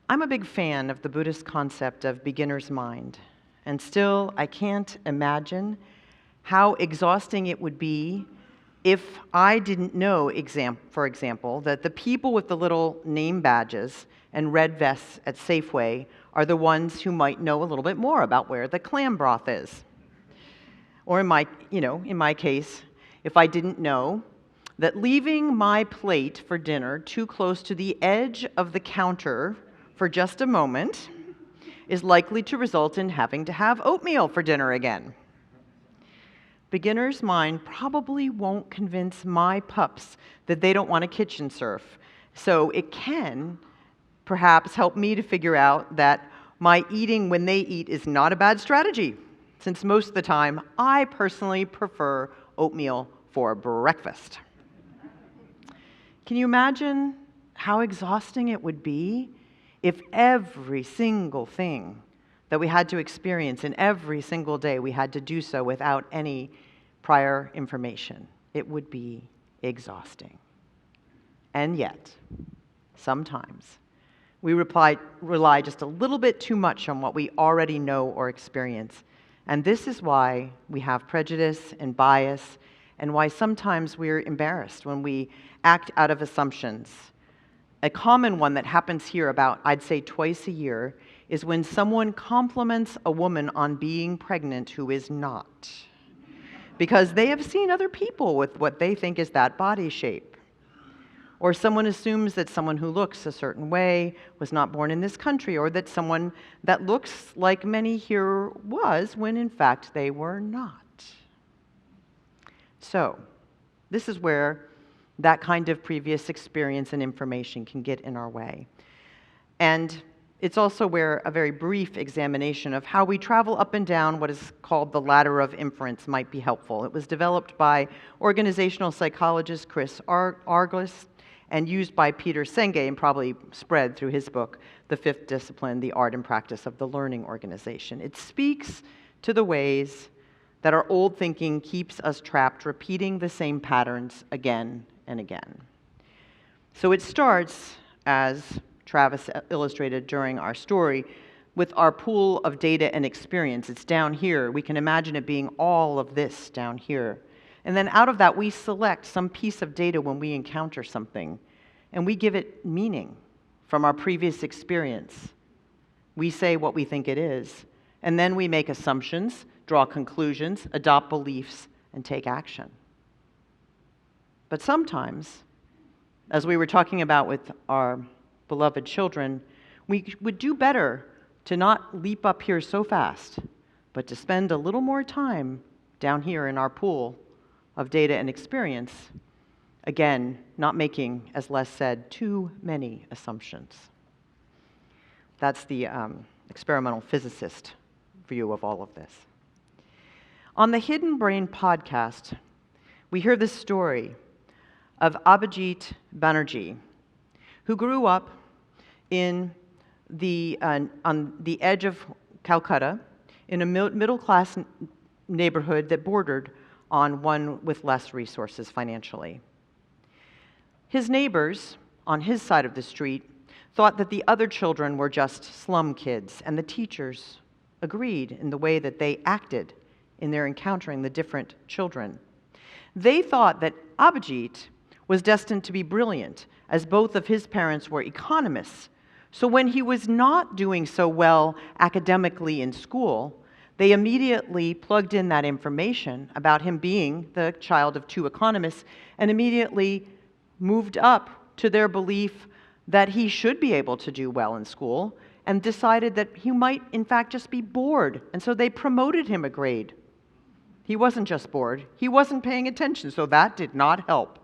I'm a big fan of the Buddhist concept of beginner's mind, and still I can't imagine how exhausting it would be if I didn't know, for example, that the people with the little name badges and red vests at Safeway are the ones who might know a little bit more about where the clam broth is. Or in my case, if I didn't know that leaving my plate for dinner too close to the edge of the counter for just a moment is likely to result in having to have oatmeal for dinner again. Beginner's mind probably won't convince my pups that they don't want a kitchen surf, so it can perhaps help me to figure out that my eating when they eat is not a bad strategy, since most of the time I personally prefer oatmeal for breakfast. Can you imagine how exhausting it would be if every single thing that we had to experience in every single day we had to do so without any prior information? It would be exhausting. And yet, sometimes, we rely just a little bit too much on what we already know or experience. And this is why we have prejudice and bias, and why sometimes we're embarrassed when we act out of assumptions. A common one that happens here about, I'd say, twice a year is when someone compliments a woman on being pregnant who is not, because they have seen other people with what they think is that body shape. Or someone assumes that someone who looks a certain way was not born in this country, or that someone that looks like many here was, when in fact they were not. So, this is where that kind of previous experience and information can get in our way. And it's also where a very brief examination of how we travel up and down what is called the ladder of inference might be helpful. It was developed by organizational psychologist Chris Arglis and used by Peter Senge and probably spread through his book, The Fifth Discipline, The Art and Practice of the Learning Organization. It speaks to the ways that our old thinking keeps us trapped, repeating the same patterns again and again. So it starts, as Travis illustrated during our story, with our pool of data and experience. It's down here. We can imagine it being all of this down here. And then out of that, we select some piece of data when we encounter something, and we give it meaning from our previous experience. We say what we think it is, and then we make assumptions, draw conclusions, adopt beliefs, and take action. But sometimes, as we were talking about with our beloved children, we would do better to not leap up here so fast, but to spend a little more time down here in our pool of data and experience, again, not making, as Les said, too many assumptions. That's the experimental physicist view of all of this. On the Hidden Brain podcast, we hear this story of Abhijit Banerjee, who grew up on the edge of Calcutta in a middle-class neighborhood that bordered on one with less resources financially. His neighbors on his side of the street thought that the other children were just slum kids, and the teachers agreed in the way that they acted in their encountering the different children. They thought that Abhijit was destined to be brilliant, as both of his parents were economists. So when he was not doing so well academically in school, they immediately plugged in that information about him being the child of two economists and immediately moved up to their belief that he should be able to do well in school and decided that he might, in fact, just be bored. And so they promoted him a grade. He wasn't just bored. He wasn't paying attention, so that did not help.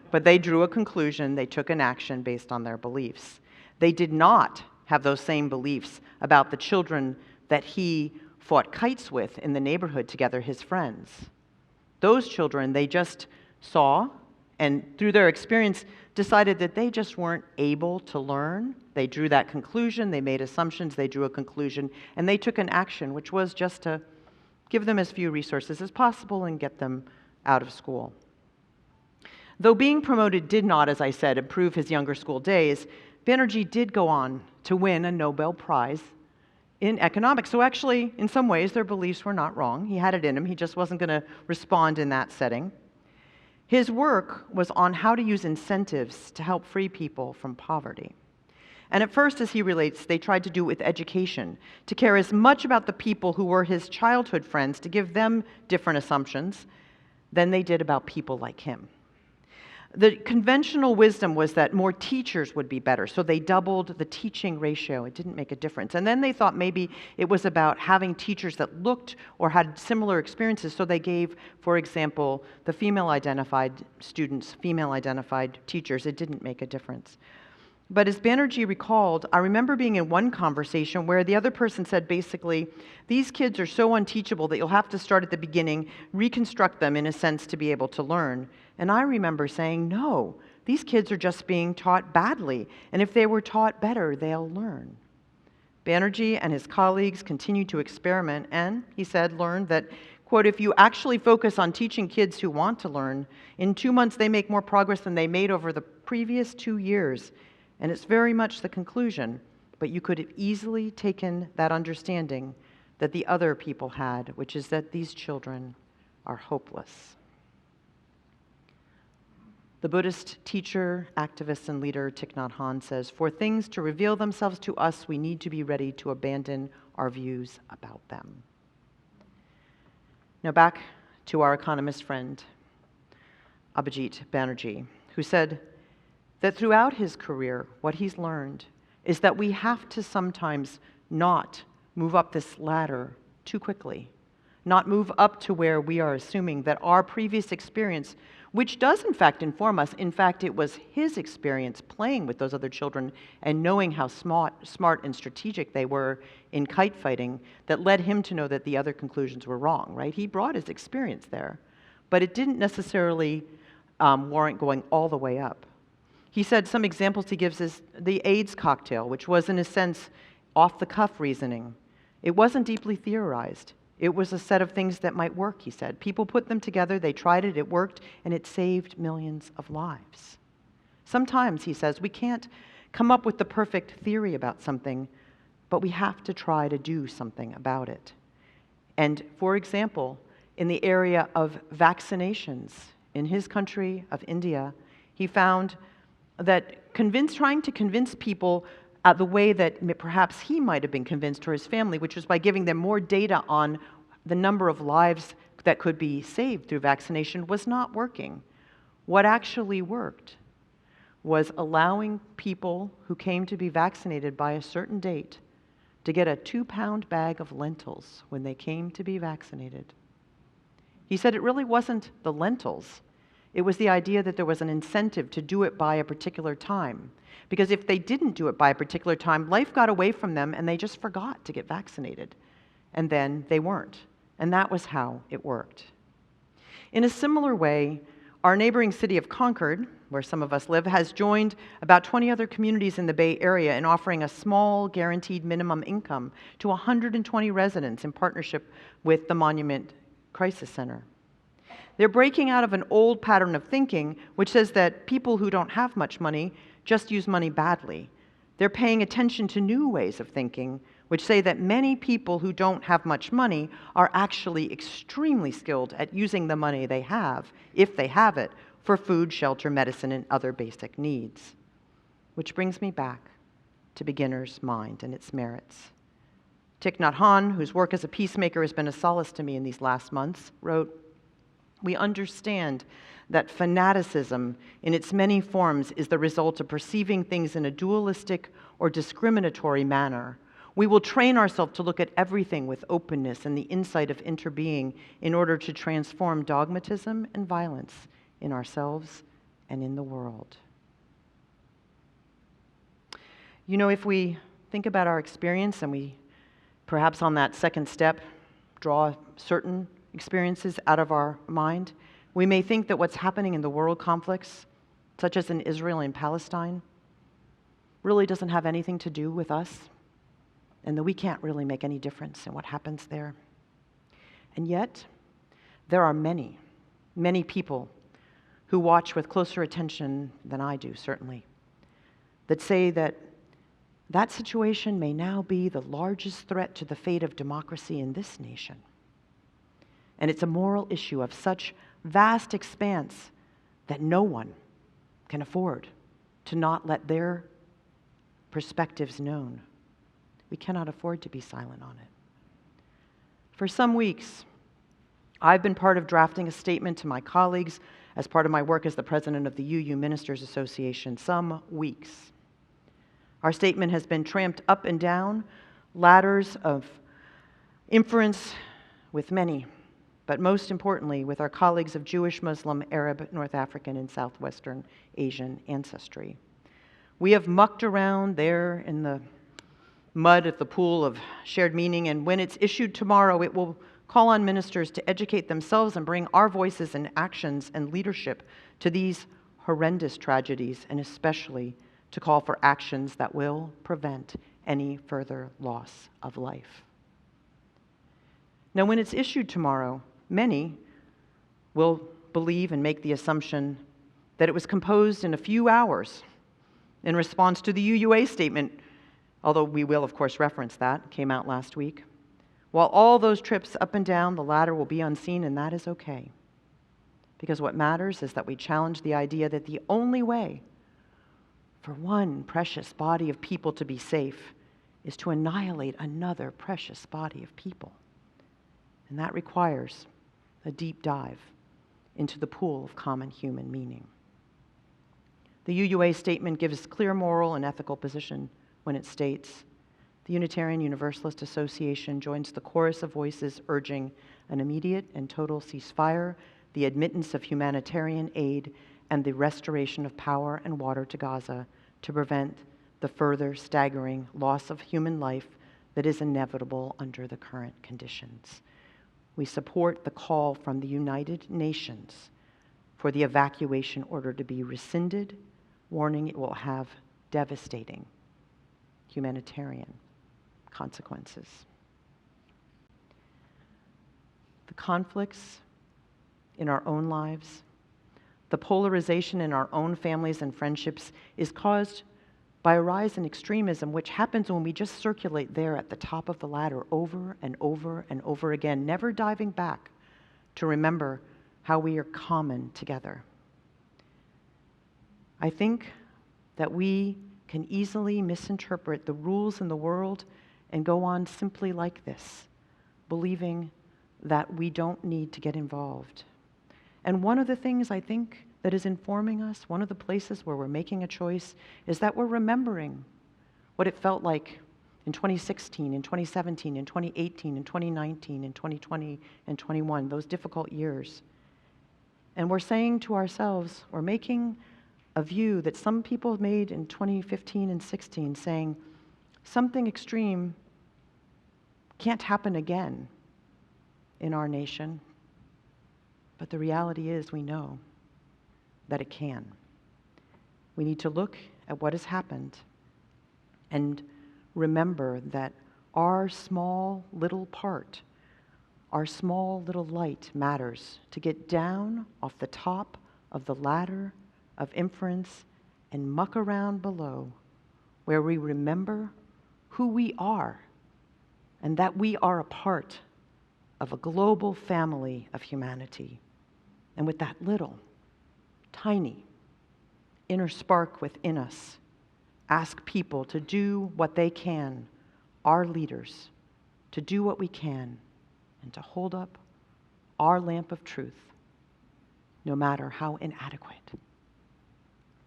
But they drew a conclusion. They took an action based on their beliefs. They did not have those same beliefs about the children that he fought kites with in the neighborhood together, his friends. Those children, they just saw and through their experience decided that they just weren't able to learn. They drew that conclusion, they made assumptions, they drew a conclusion, and they took an action, which was just to give them as few resources as possible and get them out of school. Though being promoted did not, as I said, improve his younger school days, Banerjee did go on to win a Nobel Prize in economics. So actually, in some ways, their beliefs were not wrong. He had it in him. He just wasn't going to respond in that setting. His work was on how to use incentives to help free people from poverty. And at first, as he relates, they tried to do it with education, to care as much about the people who were his childhood friends, to give them different assumptions than they did about people like him. The conventional wisdom was that more teachers would be better, so they doubled the teaching ratio. It didn't make a difference. And then they thought maybe it was about having teachers that looked or had similar experiences, so they gave, for example, the female-identified students, female-identified teachers. It didn't make a difference. But as Banerjee recalled, I remember being in one conversation where the other person said basically, these kids are so unteachable that you'll have to start at the beginning, reconstruct them in a sense to be able to learn. And I remember saying, no, these kids are just being taught badly, and if they were taught better, they'll learn. Banerjee and his colleagues continued to experiment and, he said, learned that, quote, if you actually focus on teaching kids who want to learn, in 2 months they make more progress than they made over the previous 2 years. And it's very much the conclusion, but you could have easily taken that understanding that the other people had, which is that these children are hopeless. The Buddhist teacher, activist, and leader Thich Nhat Hanh says, for things to reveal themselves to us, we need to be ready to abandon our views about them. Now back to our economist friend, Abhijit Banerjee, who said that throughout his career, what he's learned is that we have to sometimes not move up this ladder too quickly, not move up to where we are assuming that our previous experience, which does in fact inform us, in fact it was his experience playing with those other children and knowing how smart and strategic they were in kite fighting that led him to know that the other conclusions were wrong, right? He brought his experience there, but it didn't necessarily warrant going all the way up. He said some examples he gives is the AIDS cocktail, which was in a sense off-the-cuff reasoning. It wasn't deeply theorized. It was a set of things that might work, he said. People put them together, they tried it, it worked, and it saved millions of lives. Sometimes, he says, we can't come up with the perfect theory about something, but we have to try to do something about it. And for example, in the area of vaccinations, in his country of India, he found that trying to convince people the way that perhaps he might have been convinced, or his family, which was by giving them more data on the number of lives that could be saved through vaccination, was not working. What actually worked was allowing people who came to be vaccinated by a certain date to get a 2-pound bag of lentils when they came to be vaccinated. He said it really wasn't the lentils. It was the idea that there was an incentive to do it by a particular time. Because if they didn't do it by a particular time, life got away from them and they just forgot to get vaccinated. And then they weren't. And that was how it worked. In a similar way, our neighboring city of Concord, where some of us live, has joined about 20 other communities in the Bay Area in offering a small guaranteed minimum income to 120 residents in partnership with the Monument Crisis Center. They're breaking out of an old pattern of thinking, which says that people who don't have much money just use money badly. They're paying attention to new ways of thinking, which say that many people who don't have much money are actually extremely skilled at using the money they have, if they have it, for food, shelter, medicine, and other basic needs. Which brings me back to beginner's mind and its merits. Thich Nhat Hanh, whose work as a peacemaker has been a solace to me in these last months, wrote, "We understand that fanaticism in its many forms is the result of perceiving things in a dualistic or discriminatory manner. We will train ourselves to look at everything with openness and the insight of interbeing in order to transform dogmatism and violence in ourselves and in the world." You know, if we think about our experience and we perhaps on that second step draw certain experiences out of our mind, we may think that what's happening in the world conflicts, such as in Israel and Palestine, really doesn't have anything to do with us, and that we can't really make any difference in what happens there. And yet, there are many, many people who watch with closer attention than I do, certainly. that say that that situation may now be the largest threat to the fate of democracy in this nation. And it's a moral issue of such vast expanse that no one can afford to not let their perspectives known. We cannot afford to be silent on it. For some weeks, I've been part of drafting a statement to my colleagues as part of my work as the president of the UU Ministers Association. Some weeks. Our statement has been tramped up and down ladders of inference with many, but most importantly with our colleagues of Jewish, Muslim, Arab, North African, and Southwestern Asian ancestry. We have mucked around there in the mud at the pool of shared meaning, and when it's issued tomorrow, it will call on ministers to educate themselves and bring our voices and actions and leadership to these horrendous tragedies, and especially to call for actions that will prevent any further loss of life. Now, when it's issued tomorrow, many will believe and make the assumption that it was composed in a few hours in response to the UUA statement, although we will, of course, reference that, came out last week. While all those trips up and down the ladder will be unseen, and that is okay. Because what matters is that we challenge the idea that the only way for one precious body of people to be safe is to annihilate another precious body of people. And that requires a deep dive into the pool of common human meaning. The UUA statement gives clear moral and ethical position when it states, the Unitarian Universalist Association joins the chorus of voices urging an immediate and total ceasefire, the admittance of humanitarian aid, and the restoration of power and water to Gaza to prevent the further staggering loss of human life that is inevitable under the current conditions. We support the call from the United Nations for the evacuation order to be rescinded, warning it will have devastating humanitarian consequences. The conflicts in our own lives, the polarization in our own families and friendships is caused by a rise in extremism, which happens when we just circulate there at the top of the ladder over and over and over again, never diving back to remember how we are common together. I think that we can easily misinterpret the rules in the world and go on simply like this, believing that we don't need to get involved. And one of the things I think that is informing us, one of the places where we're making a choice, is that we're remembering what it felt like in 2016, in 2017, in 2018, in 2019, in 2020, and 21, those difficult years. And we're saying to ourselves, we're making a view that some people made in 2015 and 16, saying something extreme can't happen again in our nation. But the reality is we know that it can. We need to look at what has happened and remember that our small little part, our small little light matters to get down off the top of the ladder of inference and muck around below, where we remember who we are and that we are a part of a global family of humanity. And with that little, tiny inner spark within us, ask people to do what they can, our leaders, to do what we can, and to hold up our lamp of truth, no matter how inadequate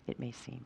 it may seem.